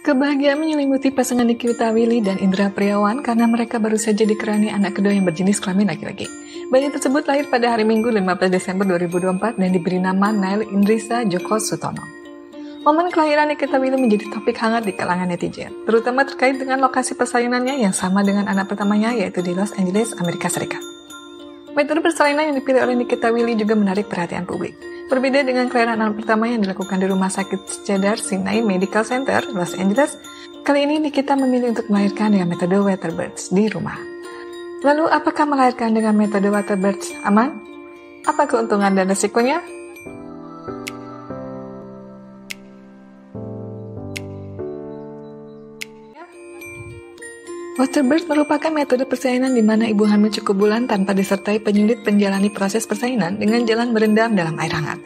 Kebahagiaan menyelimuti pasangan Nikita Willy dan Indra Priawan karena mereka baru saja dikaruniai anak kedua yang berjenis kelamin laki-laki. Bayi tersebut lahir pada hari Minggu 15 Desember 2024 dan diberi nama Nail Indrisa Joko Sutono. Momen kelahiran Nikita Willy menjadi topik hangat di kalangan netizen, terutama terkait dengan lokasi persalinannya yang sama dengan anak pertamanya, yaitu di Los Angeles, Amerika Serikat. Metode persalinan yang dipilih oleh Nikita Willy juga menarik perhatian publik. Berbeda dengan kelahiran anak pertama yang dilakukan di Rumah Sakit Cedar Sinai Medical Center, Los Angeles, kali ini Nikita memilih untuk melahirkan dengan metode waterbirds di rumah. Lalu, apakah melahirkan dengan metode waterbirds aman? Apa keuntungan dan resikonya? Waterbird merupakan metode persalinan di mana ibu hamil cukup bulan tanpa disertai penyulit menjalani proses persalinan dengan jalan merendam dalam air hangat.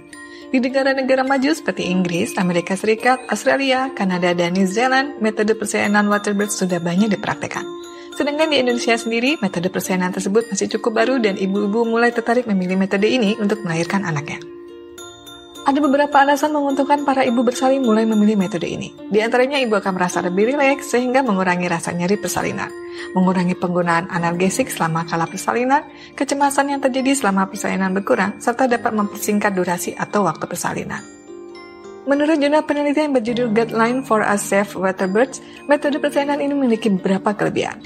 Di negara-negara maju seperti Inggris, Amerika Serikat, Australia, Kanada, dan New Zealand, metode persalinan waterbird sudah banyak dipraktekkan. Sedangkan di Indonesia sendiri, metode persalinan tersebut masih cukup baru dan ibu-ibu mulai tertarik memilih metode ini untuk melahirkan anaknya. Ada beberapa alasan menguntungkan para ibu bersalin mulai memilih metode ini. Di antaranya, ibu akan merasa lebih rileks sehingga mengurangi rasa nyeri persalinan, mengurangi penggunaan analgesik selama kala persalinan, kecemasan yang terjadi selama persalinan berkurang, serta dapat mempersingkat durasi atau waktu persalinan. Menurut jurnal penelitian berjudul Guideline for a Safe Waterbirds, metode persalinan ini memiliki beberapa kelebihan.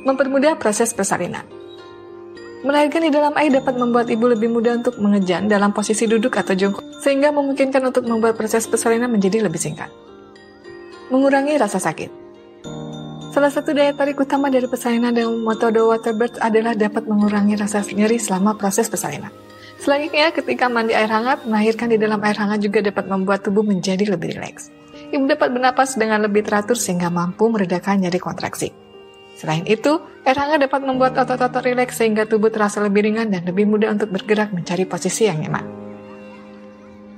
Mempermudah proses persalinan. Melahirkan di dalam air dapat membuat ibu lebih mudah untuk mengejan dalam posisi duduk atau jongkok, sehingga memungkinkan untuk membuat proses persalinan menjadi lebih singkat. Mengurangi rasa sakit. Salah satu daya tarik utama dari persalinan dalam metode waterbird adalah dapat mengurangi rasa nyeri selama proses persalinan. Selanjutnya, ketika mandi air hangat, melahirkan di dalam air hangat juga dapat membuat tubuh menjadi lebih rileks. Ibu dapat bernapas dengan lebih teratur sehingga mampu meredakan nyeri kontraksi. Selain itu, air hangat dapat membuat otot-otot rileks sehingga tubuh terasa lebih ringan dan lebih mudah untuk bergerak mencari posisi yang nyaman.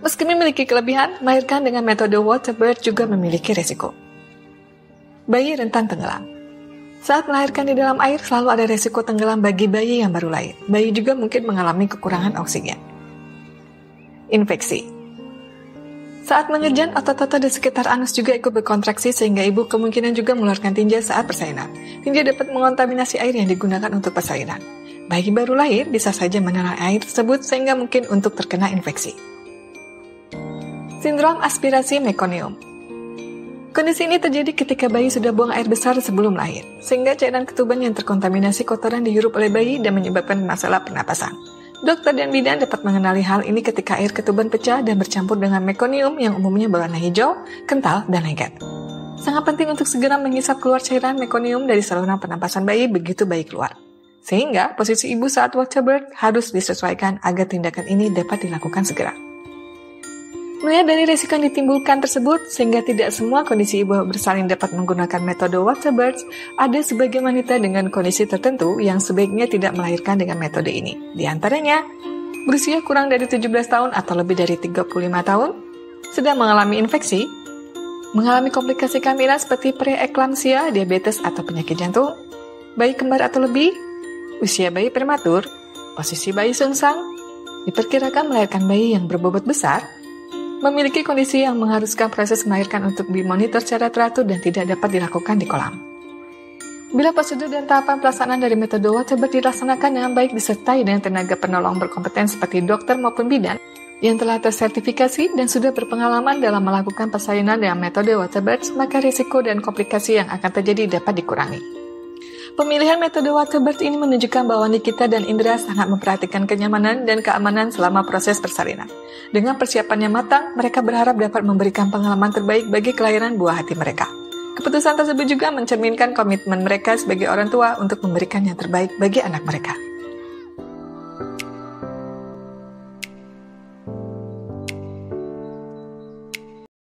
Meski memiliki kelebihan, melahirkan dengan metode waterbird juga memiliki resiko. Bayi rentan tenggelam. Saat melahirkan di dalam air, selalu ada resiko tenggelam bagi bayi yang baru lahir. Bayi juga mungkin mengalami kekurangan oksigen. Infeksi. Saat mengejan, otot-otot di sekitar anus juga ikut berkontraksi sehingga ibu kemungkinan juga mengeluarkan tinja saat persalinan. Tinja dapat mengontaminasi air yang digunakan untuk persalinan. Bayi baru lahir bisa saja menelan air tersebut sehingga mungkin untuk terkena infeksi. Sindrom aspirasi mekonium. Kondisi ini terjadi ketika bayi sudah buang air besar sebelum lahir, sehingga cairan ketuban yang terkontaminasi kotoran dihirup oleh bayi dan menyebabkan masalah pernapasan. Dokter dan bidan dapat mengenali hal ini ketika air ketuban pecah dan bercampur dengan mekonium yang umumnya berwarna hijau, kental, dan lengket. Sangat penting untuk segera menghisap keluar cairan mekonium dari saluran pernapasan bayi begitu bayi keluar. Sehingga posisi ibu saat waterbird harus disesuaikan agar tindakan ini dapat dilakukan segera. Melihat dari risiko yang ditimbulkan tersebut, sehingga tidak semua kondisi ibu bersalin dapat menggunakan metode waterbirds, ada sebagian wanita dengan kondisi tertentu yang sebaiknya tidak melahirkan dengan metode ini. Di antaranya, berusia kurang dari 17 tahun atau lebih dari 35 tahun, sedang mengalami infeksi, mengalami komplikasi kehamilan seperti preeklamsia, diabetes atau penyakit jantung, bayi kembar atau lebih, usia bayi prematur, posisi bayi sungsang, diperkirakan melahirkan bayi yang berbobot besar, memiliki kondisi yang mengharuskan proses melahirkan untuk dimonitor secara teratur dan tidak dapat dilakukan di kolam. Bila prosedur dan tahapan pelaksanaan dari metode waterbird dilaksanakan dengan baik disertai dengan tenaga penolong berkompeten seperti dokter maupun bidan yang telah tersertifikasi dan sudah berpengalaman dalam melakukan persalinan dengan metode waterbird, maka risiko dan komplikasi yang akan terjadi dapat dikurangi. Pemilihan metode waterbird ini menunjukkan bahwa Nikita dan Indra sangat memperhatikan kenyamanan dan keamanan selama proses persalinan. Dengan persiapan yang matang, mereka berharap dapat memberikan pengalaman terbaik bagi kelahiran buah hati mereka. Keputusan tersebut juga mencerminkan komitmen mereka sebagai orang tua untuk memberikan yang terbaik bagi anak mereka.